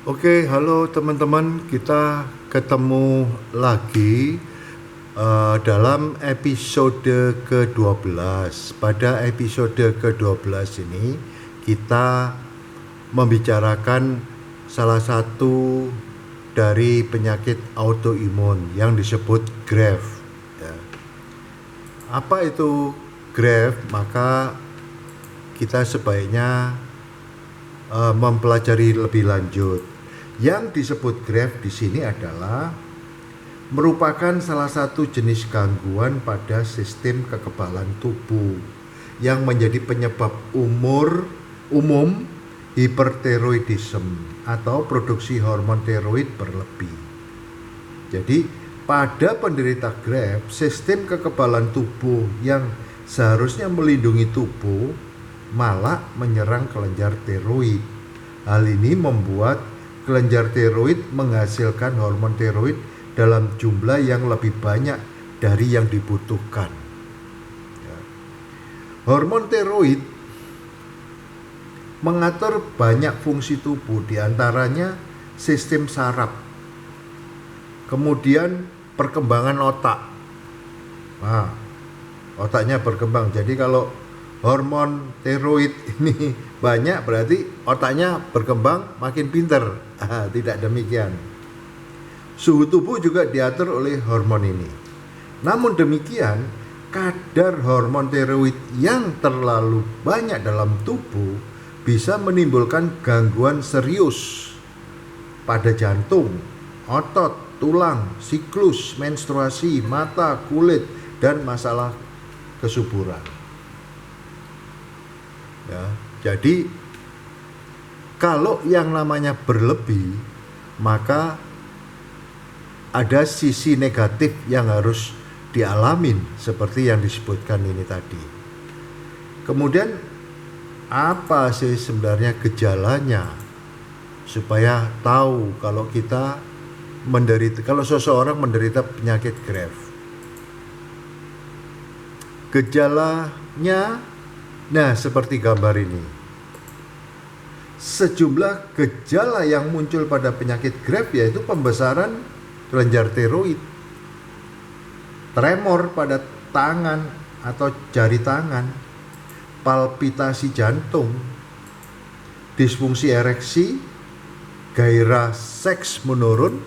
Oke, halo teman-teman, kita ketemu lagi dalam episode ke-12. Pada episode ke-12 ini kita membicarakan salah satu dari penyakit autoimun yang disebut GRAVE. Ya. Apa itu GRAVE? Maka kita sebaiknya mempelajari lebih lanjut. Yang disebut GRAVE di sini adalah merupakan salah satu jenis gangguan pada sistem kekebalan tubuh yang menjadi penyebab umum hipertiroidisme atau produksi hormon tiroid berlebih. Jadi pada penderita GRAVE, sistem kekebalan tubuh yang seharusnya melindungi tubuh malah menyerang kelenjar tiroid. Hal ini membuat kelenjar tiroid menghasilkan hormon tiroid dalam jumlah yang lebih banyak dari yang dibutuhkan. Ya. Hormon tiroid mengatur banyak fungsi tubuh, diantaranya sistem saraf, kemudian perkembangan otak. Nah, otaknya berkembang. Jadi kalau hormon tiroid ini banyak, berarti otaknya berkembang makin pinter. Tidak demikian. Suhu tubuh juga diatur oleh hormon ini. Namun demikian, kadar hormon tiroid yang terlalu banyak dalam tubuh bisa menimbulkan gangguan serius pada jantung, otot, tulang, siklus, menstruasi, mata, kulit, dan masalah kesuburan. Ya, jadi kalau yang namanya berlebih, maka ada sisi negatif yang harus dialamin seperti yang disebutkan ini tadi. Kemudian apa sih sebenarnya gejalanya supaya tahu kalau kita kalau seseorang menderita penyakit GRAVE. Gejalanya, nah seperti gambar ini. Sejumlah gejala yang muncul pada penyakit GRAVE yaitu pembesaran kelenjar tiroid, tremor pada tangan atau jari tangan, palpitasi jantung, disfungsi ereksi, gairah seks menurun,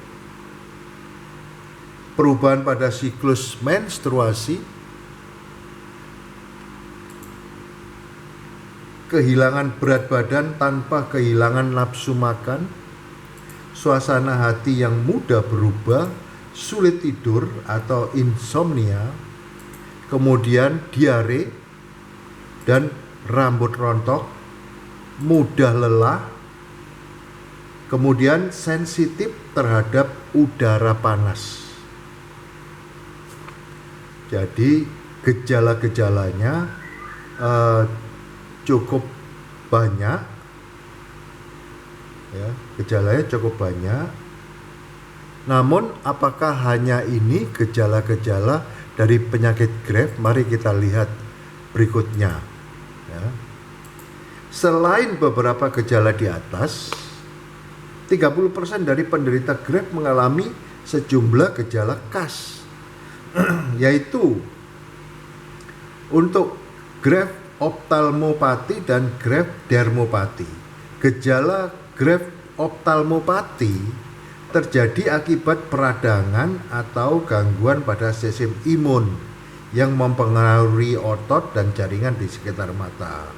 perubahan pada siklus menstruasi, kehilangan berat badan tanpa kehilangan nafsu makan, suasana hati yang mudah berubah, sulit tidur atau insomnia, kemudian diare dan rambut rontok, mudah lelah, kemudian sensitif terhadap udara panas. Jadi gejala-gejalanya cukup banyak, ya, gejalanya cukup banyak. Namun apakah hanya ini gejala-gejala dari penyakit GRAVE? Mari kita lihat berikutnya. Ya. Selain beberapa gejala di atas, 30% dari penderita GRAVE mengalami sejumlah gejala khas, yaitu untuk GRAVE optalmopati dan GRAVE dermopati. Gejala GRAVE optalmopati terjadi akibat peradangan atau gangguan pada sistem imun yang mempengaruhi otot dan jaringan di sekitar mata.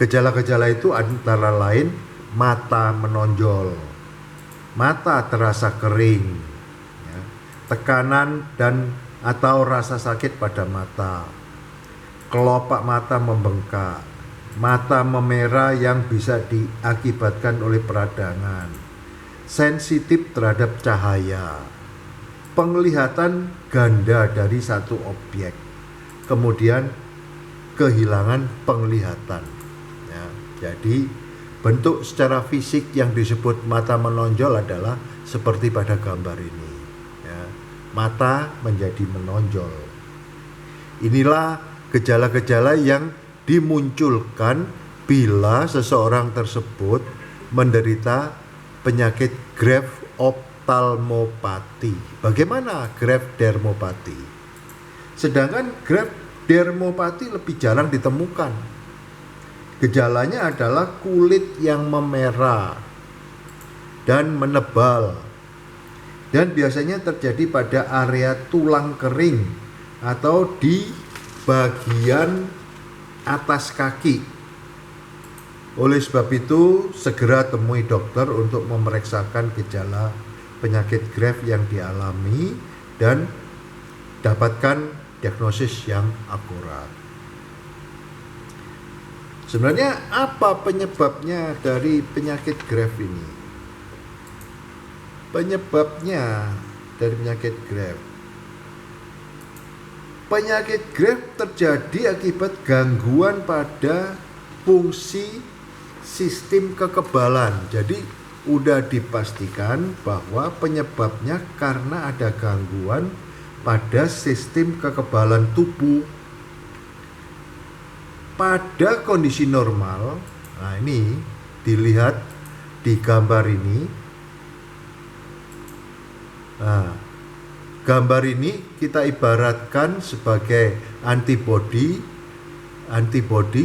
Gejala-gejala itu antara lain mata menonjol, mata terasa kering, ya, tekanan dan atau rasa sakit pada mata, kelopak mata membengkak, mata memerah yang bisa diakibatkan oleh peradangan, sensitif terhadap cahaya, penglihatan ganda dari satu objek, kemudian kehilangan penglihatan. Ya, jadi bentuk secara fisik yang disebut mata menonjol adalah seperti pada gambar ini. Ya, mata menjadi menonjol. Inilah gejala-gejala yang dimunculkan bila seseorang tersebut menderita penyakit Graves ophthalmopathy. Bagaimana Graves dermopathy? Sedangkan Graves dermopathy lebih jarang ditemukan. Gejalanya adalah kulit yang memerah dan menebal, dan biasanya terjadi pada area tulang kering atau di bagian atas kaki. Oleh sebab itu, segera temui dokter untuk memeriksakan gejala penyakit Graves yang dialami dan dapatkan diagnosis yang akurat. Sebenarnya apa penyebabnya dari penyakit Graves ini? Penyebabnya dari penyakit Graves. Penyakit Graves terjadi akibat gangguan pada fungsi sistem kekebalan. Jadi udah dipastikan bahwa penyebabnya karena ada gangguan pada sistem kekebalan tubuh. Pada kondisi normal, nah ini dilihat di gambar ini. Nah, gambar ini kita ibaratkan sebagai antibodi.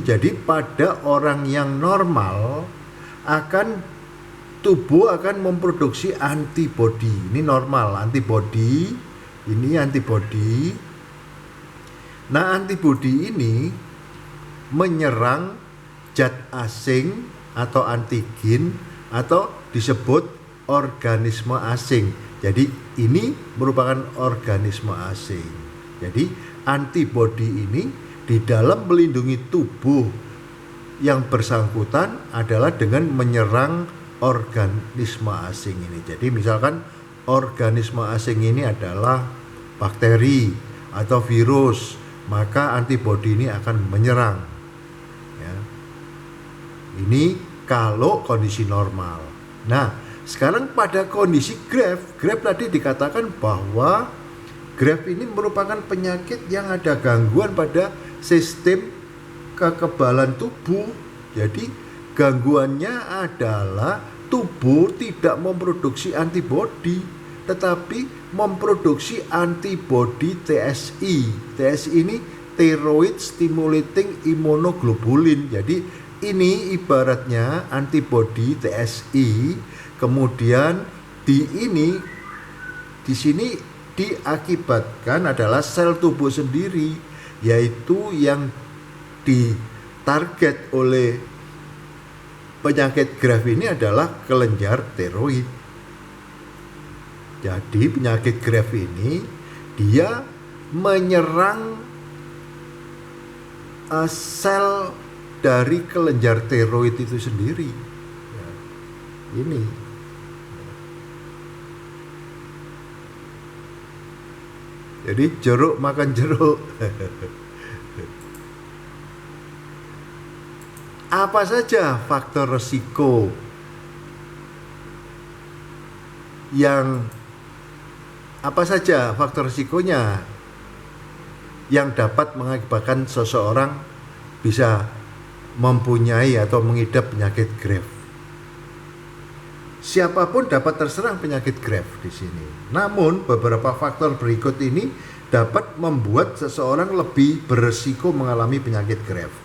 Jadi pada orang yang normal tubuh akan memproduksi antibodi. Ini normal, antibodi. Ini antibodi. Nah, antibodi ini menyerang zat asing atau antigen atau disebut organisme asing. Jadi ini merupakan organisme asing. Jadi antibodi ini di dalam melindungi tubuh yang bersangkutan adalah dengan menyerang organisme asing ini. Jadi misalkan organisme asing ini adalah bakteri atau virus, maka antibodi ini akan menyerang. Ya. Ini kalau kondisi normal. Nah, sekarang pada kondisi Graves tadi dikatakan bahwa Graves ini merupakan penyakit yang ada gangguan pada sistem kekebalan tubuh. Jadi gangguannya adalah tubuh tidak memproduksi antibodi, tetapi memproduksi antibodi TSI. TSI ini thyroid stimulating immunoglobulin. Jadi ini ibaratnya antibodi TSI. Kemudian di sini diakibatkan adalah sel tubuh sendiri, yaitu yang ditarget oleh penyakit Graves ini adalah kelenjar tiroid. Jadi penyakit Graves ini dia menyerang sel dari kelenjar tiroid itu sendiri. Ya, ini. Jadi jeruk makan jeruk. Apa saja faktor resiko resikonya yang dapat mengakibatkan seseorang bisa mempunyai atau mengidap penyakit Graves? Siapapun dapat terserang penyakit Graves di sini. Namun beberapa faktor berikut ini dapat membuat seseorang lebih beresiko mengalami penyakit Graves,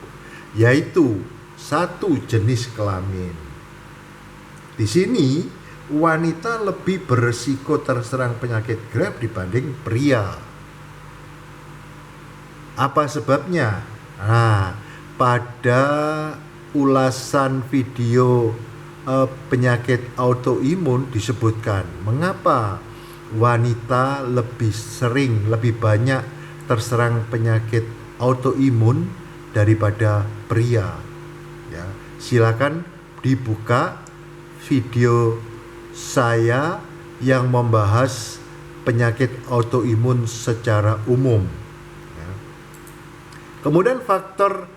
yaitu 1. Jenis kelamin. Di sini wanita lebih beresiko terserang penyakit Graves dibanding pria. Apa sebabnya? Nah, pada ulasan video penyakit autoimun disebutkan mengapa wanita lebih banyak terserang penyakit autoimun daripada pria. Ya, silakan dibuka video saya yang membahas penyakit autoimun secara umum. Ya. Kemudian faktor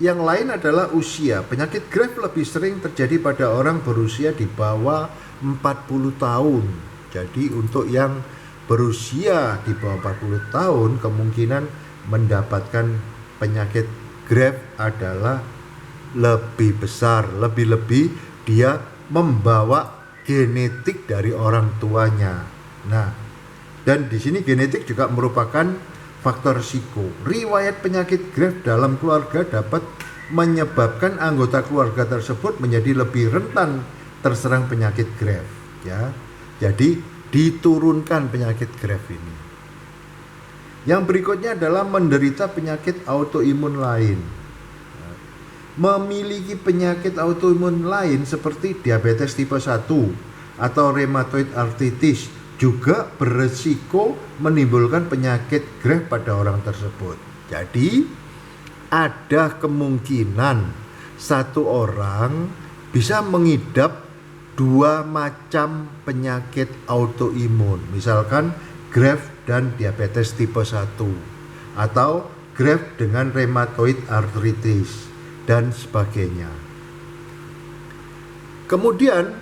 yang lain adalah usia. Penyakit Graves lebih sering terjadi pada orang berusia di bawah 40 tahun. Jadi untuk yang berusia di bawah 40 tahun kemungkinan mendapatkan penyakit Graves adalah lebih besar. Lebih-lebih dia membawa genetik dari orang tuanya. Nah, dan di sini genetik juga merupakan faktor risiko. Riwayat penyakit Graves dalam keluarga dapat menyebabkan anggota keluarga tersebut menjadi lebih rentan terserang penyakit Graves, ya. Jadi diturunkan penyakit Graves ini. Yang berikutnya adalah menderita penyakit autoimun lain. Memiliki penyakit autoimun lain seperti diabetes tipe 1 atau rheumatoid arthritis juga beresiko menimbulkan penyakit Graves pada orang tersebut. Jadi ada kemungkinan satu orang bisa mengidap dua macam penyakit autoimun, misalkan Graves dan diabetes tipe 1 atau Graves dengan rheumatoid arthritis dan sebagainya. Kemudian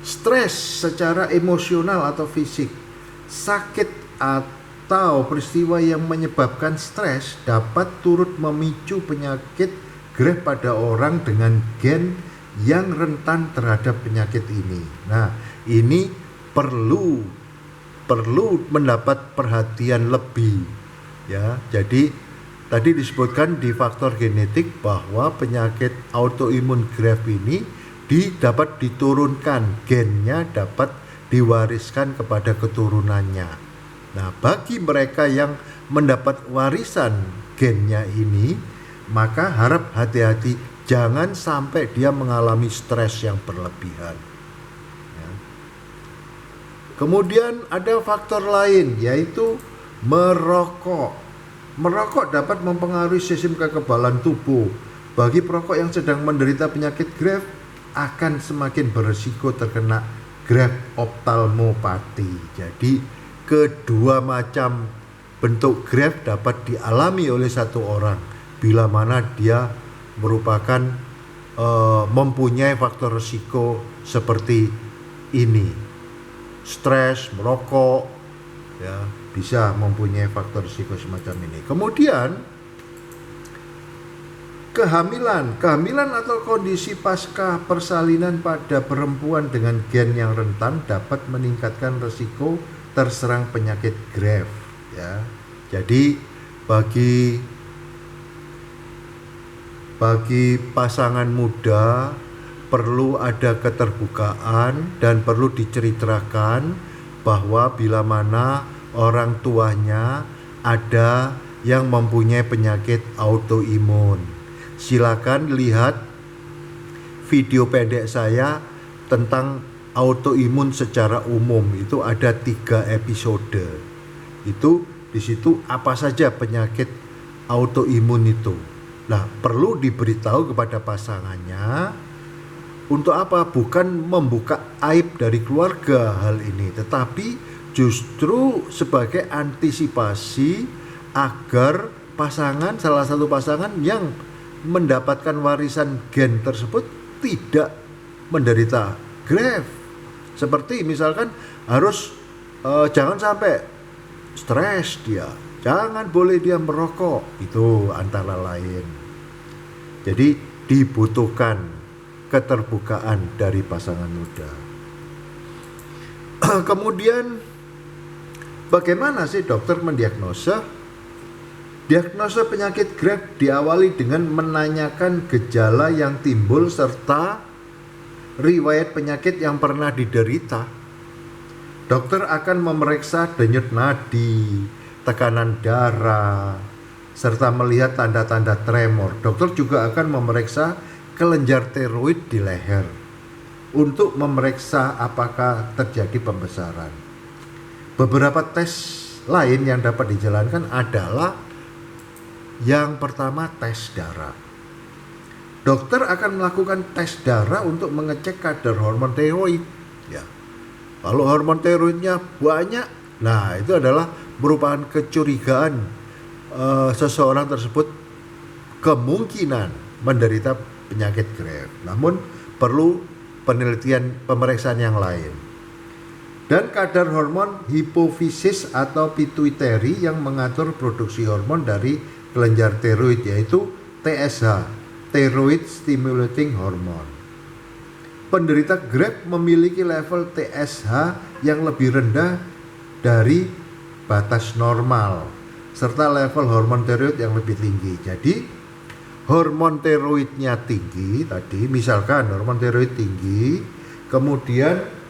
stres secara emosional atau fisik, sakit atau peristiwa yang menyebabkan stres dapat turut memicu penyakit Graves pada orang dengan gen yang rentan terhadap penyakit ini. Nah, ini perlu mendapat perhatian lebih, ya. Jadi tadi disebutkan di faktor genetik bahwa penyakit autoimun Graves ini dapat diturunkan, gennya dapat diwariskan kepada keturunannya. Nah, bagi mereka yang mendapat warisan gennya ini, maka harap hati-hati, jangan sampai dia mengalami stres yang berlebihan. Ya. Kemudian ada faktor lain, yaitu merokok. Merokok dapat mempengaruhi sistem kekebalan tubuh. Bagi perokok yang sedang menderita penyakit Graves akan semakin berisiko terkena Graves ophthalmopathy. Jadi kedua macam bentuk Graves dapat dialami oleh satu orang bila mana dia merupakan mempunyai faktor risiko seperti ini. Stres, merokok, ya, bisa mempunyai faktor risiko semacam ini. Kemudian kehamilan atau kondisi pasca persalinan pada perempuan dengan gen yang rentan dapat meningkatkan risiko terserang penyakit Graves, ya. Jadi bagi pasangan muda perlu ada keterbukaan dan perlu diceritakan bahwa bila mana orang tuanya ada yang mempunyai penyakit autoimun. Silakan lihat video pendek saya tentang autoimun secara umum, itu ada 3 episode. Itu di situ apa saja penyakit autoimun itu. Nah, perlu diberitahu kepada pasangannya untuk apa? Bukan membuka aib dari keluarga hal ini, tetapi justru sebagai antisipasi agar salah satu pasangan yang mendapatkan warisan gen tersebut tidak menderita Graves. Seperti misalkan harus jangan sampai stres dia, jangan boleh dia merokok, itu antara lain. Jadi dibutuhkan keterbukaan dari pasangan muda. Kemudian bagaimana sih dokter mendiagnosa? Diagnosa penyakit Graves diawali dengan menanyakan gejala yang timbul serta riwayat penyakit yang pernah diderita. Dokter akan memeriksa denyut nadi, tekanan darah, serta melihat tanda-tanda tremor. Dokter juga akan memeriksa kelenjar tiroid di leher untuk memeriksa apakah terjadi pembesaran. Beberapa tes lain yang dapat dijalankan adalah yang pertama, tes darah. Dokter akan melakukan tes darah untuk mengecek kadar hormon tiroid. Ya. Kalau hormon tiroidnya banyak, nah itu adalah merupakan kecurigaan seseorang tersebut kemungkinan menderita penyakit Graves. Namun perlu pemeriksaan yang lain. Dan kadar hormon hipofisis atau pituitary yang mengatur produksi hormon dari kelenjar tiroid, yaitu TSH. thyroid stimulating hormone. Penderita GRAVE memiliki level TSH yang lebih rendah dari batas normal serta level hormon tiroid yang lebih tinggi. Jadi hormon tiroidnya tinggi tadi, misalkan hormon tiroid tinggi, kemudian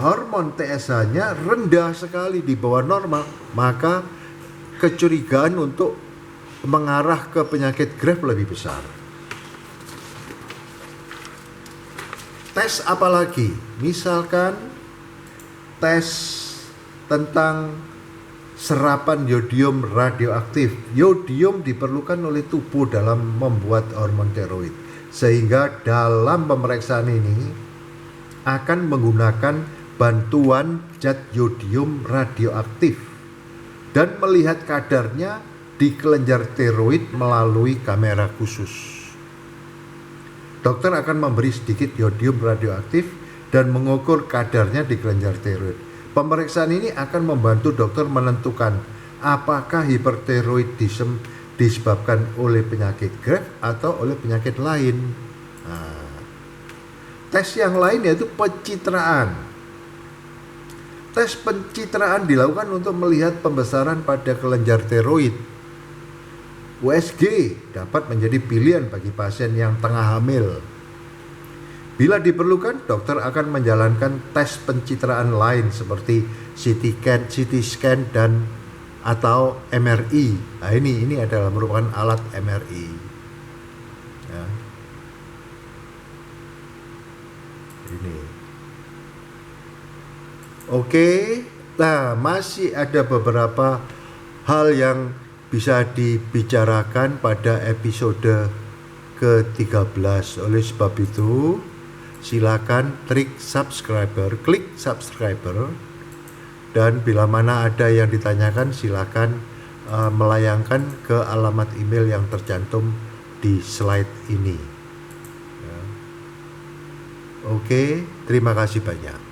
hormon TSH-nya rendah sekali di bawah normal, maka kecurigaan untuk mengarah ke penyakit GRAVE lebih besar. Tes apalagi? Misalkan tes tentang serapan yodium radioaktif. Yodium diperlukan oleh tubuh dalam membuat hormon tiroid. Sehingga dalam pemeriksaan ini akan menggunakan bantuan zat yodium radioaktif dan melihat kadarnya di kelenjar tiroid melalui kamera khusus. Dokter akan memberi sedikit yodium radioaktif dan mengukur kadarnya di kelenjar tiroid. Pemeriksaan ini akan membantu dokter menentukan apakah hipertiroidisme disebabkan oleh penyakit GRAVE atau oleh penyakit lain. Tes yang lain yaitu pencitraan. Tes pencitraan dilakukan untuk melihat pembesaran pada kelenjar tiroid. USG dapat menjadi pilihan bagi pasien yang tengah hamil. Bila diperlukan, dokter akan menjalankan tes pencitraan lain seperti CT scan dan atau MRI. Nah, ini adalah merupakan alat MRI. Ya. Ini. Oke, nah masih ada beberapa hal yang bisa dibicarakan pada episode ke-13. Oleh sebab itu, silakan klik subscriber, dan bila mana ada yang ditanyakan silakan melayangkan ke alamat email yang tercantum di slide ini. Ya. Oke, terima kasih banyak.